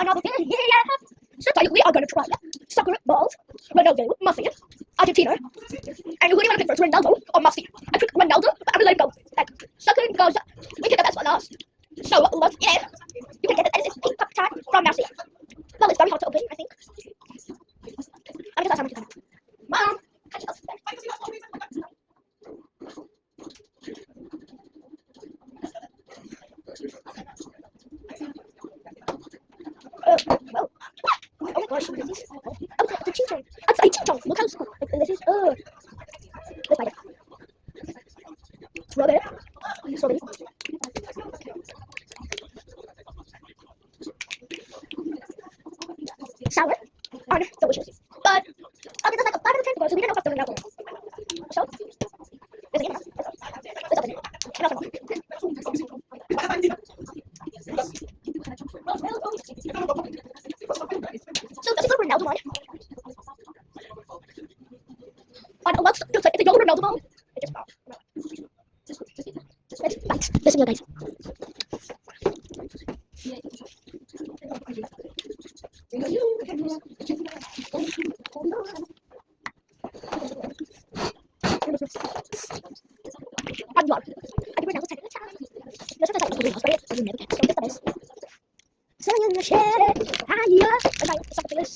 another thing, yeah. So we are gonna try soccer balls. Ronaldo, Messi, Argentina. And who do you want to pick first, Ronaldo or Messi? I pick Ronaldo, but I really like both. Like, soccer goes, we get the best one last. So, let's get it. You can get it, and it's pink pop tart from Messi. Well, it's very hard to open, I think. I'm just asking Mom! Well, oh my gosh, this is, oh, it's a cheetah. It's a cheetah. Look how cool. This is, this right here. Strawberry. Strawberry. Sour. And delicious. But, this is like a 5 out of 10 because we didn't know if it's going So, this again. It's up in here. And also, so this is a Ronaldo one. And let's do it's a yellow Ronaldo ball. It just popped. Let's bite. Listen here, guys. And one. I think Ronaldo's taking a chance. This is like a greenhouse, right? You never get. So this is. So you share. And yeah. And I suck at this.